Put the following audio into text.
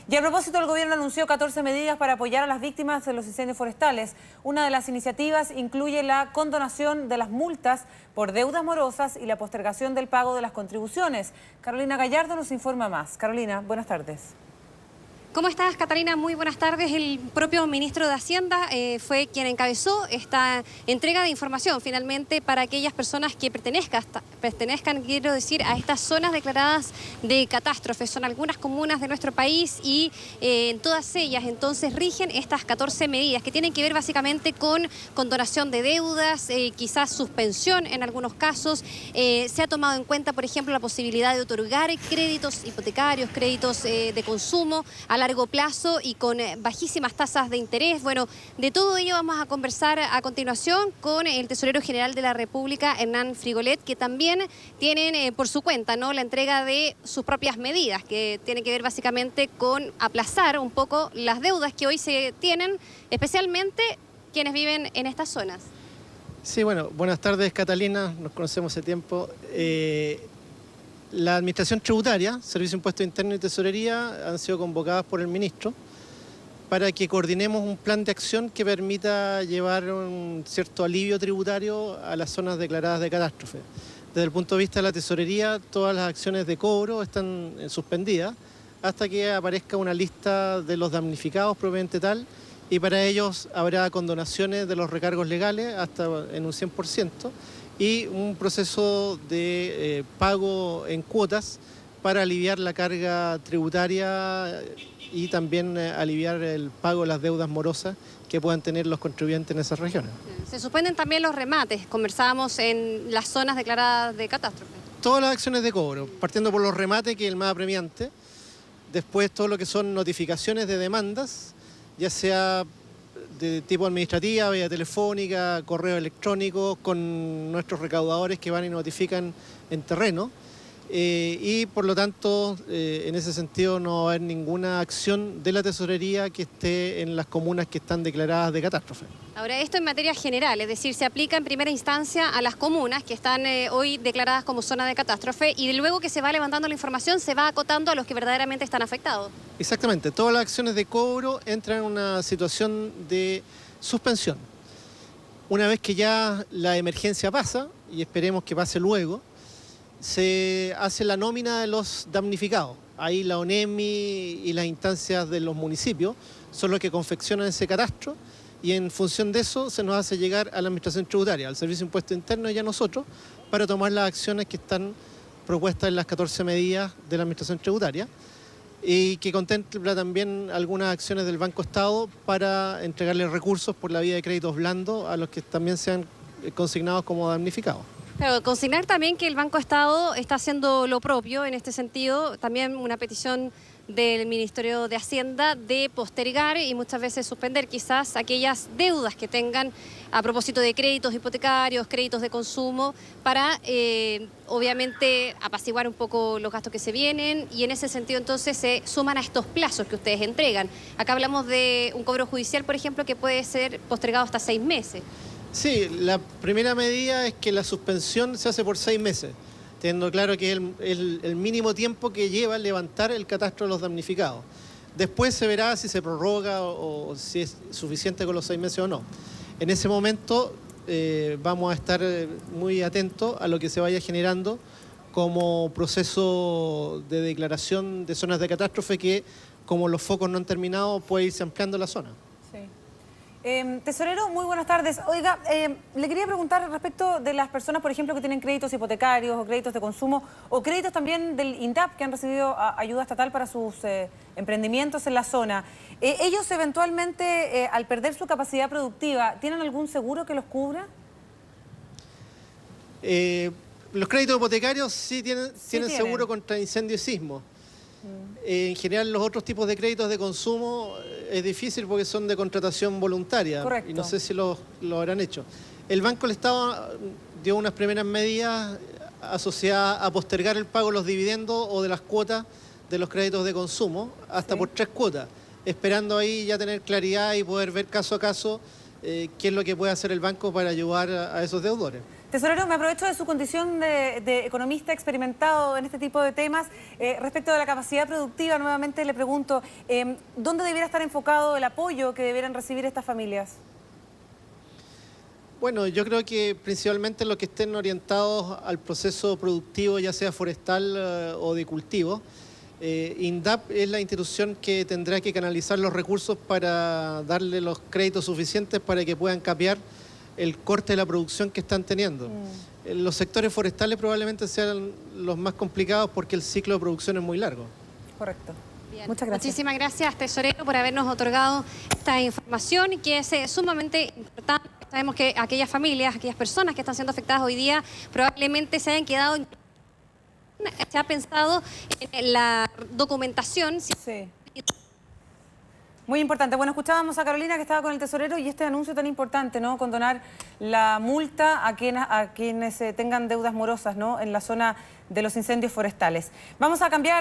Y a propósito, el gobierno anunció 14 medidas para apoyar a las víctimas de los incendios forestales. Una de las iniciativas incluye la condonación de las multas por deudas morosas y la postergación del pago de las contribuciones. Carolina Gallardo nos informa más. Carolina, buenas tardes. ¿Cómo estás, Catalina? Muy buenas tardes. El propio ministro de Hacienda fue quien encabezó esta entrega de información, finalmente, para aquellas personas que pertenezcan, quiero decir, a estas zonas declaradas de catástrofe. Son algunas comunas de nuestro país y en todas ellas, entonces, rigen estas 14 medidas que tienen que ver básicamente con condonación de deudas, quizás suspensión en algunos casos. Se ha tomado en cuenta, por ejemplo, la posibilidad de otorgar créditos hipotecarios, créditos de consumo a largo plazo y con bajísimas tasas de interés. Bueno, de todo ello vamos a conversar a continuación con el tesorero general de la República, Hernán Frigolet, que también tienen por su cuenta, ¿no?, la entrega de sus propias medidas, que tienen que ver básicamente con aplazar un poco las deudas que hoy se tienen, especialmente quienes viven en estas zonas. Sí, bueno, buenas tardes, Catalina, nos conocemos hace tiempo. La Administración Tributaria, Servicio de Impuesto Interno y Tesorería han sido convocadas por el ministro para que coordinemos un plan de acción que permita llevar un cierto alivio tributario a las zonas declaradas de catástrofe. Desde el punto de vista de la Tesorería, todas las acciones de cobro están suspendidas hasta que aparezca una lista de los damnificados propiamente tal, y para ellos habrá condonaciones de los recargos legales hasta en un 100%. Y un proceso de pago en cuotas para aliviar la carga tributaria y también aliviar el pago de las deudas morosas que puedan tener los contribuyentes en esas regiones. Se suspenden también los remates, conversábamos en las zonas declaradas de catástrofe. Todas las acciones de cobro, partiendo por los remates, que es el más apremiante, después todo lo que son notificaciones de demandas, ya sea de tipo administrativa, vía telefónica, correo electrónico, con nuestros recaudadores que van y notifican en terreno. Y por lo tanto, en ese sentido no va a haber ninguna acción de la tesorería que esté en las comunas que están declaradas de catástrofe. Ahora, esto en materia general, es decir, se aplica en primera instancia a las comunas que están hoy declaradas como zona de catástrofe, y luego que se va levantando la información se va acotando a los que verdaderamente están afectados. Exactamente, todas las acciones de cobro entran en una situación de suspensión. Una vez que ya la emergencia pasa, y esperemos que pase luego, se hace la nómina de los damnificados. Ahí la ONEMI y las instancias de los municipios son los que confeccionan ese catastro, y en función de eso se nos hace llegar a la Administración Tributaria, al Servicio de Impuesto Interno y a nosotros, para tomar las acciones que están propuestas en las 14 medidas de la Administración Tributaria, y que contempla también algunas acciones del Banco Estado para entregarle recursos por la vía de créditos blandos a los que también sean consignados como damnificados. Pero consignar también que el Banco Estado está haciendo lo propio en este sentido, también una petición del Ministerio de Hacienda de postergar y muchas veces suspender quizás aquellas deudas que tengan a propósito de créditos hipotecarios, créditos de consumo, para obviamente apaciguar un poco los gastos que se vienen, y en ese sentido entonces se suman a estos plazos que ustedes entregan. Acá hablamos de un cobro judicial, por ejemplo, que puede ser postergado hasta 6 meses. Sí, la primera medida es que la suspensión se hace por 6 meses, teniendo claro que es el mínimo tiempo que lleva levantar el catastro de los damnificados. Después se verá si se prorroga o si es suficiente con los 6 meses o no. En ese momento vamos a estar muy atentos a lo que se vaya generando como proceso de declaración de zonas de catástrofe, que como los focos no han terminado puede irse ampliando la zona. Tesorero, muy buenas tardes. Oiga, le quería preguntar respecto de las personas, por ejemplo, que tienen créditos hipotecarios o créditos de consumo o créditos también del INDAP, que han recibido ayuda estatal para sus emprendimientos en la zona. ¿Ellos eventualmente, al perder su capacidad productiva, tienen algún seguro que los cubra? Los créditos hipotecarios sí tienen seguro contra incendio y sismo. En general, los otros tipos de créditos de consumo es difícil porque son de contratación voluntaria. Correcto. Y no sé si lo habrán hecho. El Banco del Estado dio unas primeras medidas asociadas a postergar el pago de los dividendos o de las cuotas de los créditos de consumo hasta por 3 cuotas, esperando ahí ya tener claridad y poder ver caso a caso qué es lo que puede hacer el banco para ayudar a esos deudores. Tesorero, me aprovecho de su condición de economista experimentado en este tipo de temas. Respecto de la capacidad productiva, nuevamente le pregunto, ¿dónde debiera estar enfocado el apoyo que debieran recibir estas familias? Bueno, yo creo que principalmente los que estén orientados al proceso productivo, ya sea forestal o de cultivo. INDAP es la institución que tendrá que canalizar los recursos para darle los créditos suficientes para que puedan capear el corte de la producción que están teniendo. Los sectores forestales probablemente sean los más complicados porque el ciclo de producción es muy largo. Correcto. Bien. Muchas gracias. Muchísimas gracias, tesorero, por habernos otorgado esta información que es sumamente importante. Sabemos que aquellas familias, aquellas personas que están siendo afectadas hoy día probablemente se hayan quedado... Se ha pensado en la documentación. Sí. Muy importante. Bueno, escuchábamos a Carolina que estaba con el tesorero y este anuncio tan importante, ¿no? Condonar la multa a quienes tengan deudas morosas, ¿no? En la zona de los incendios forestales. Vamos a cambiar.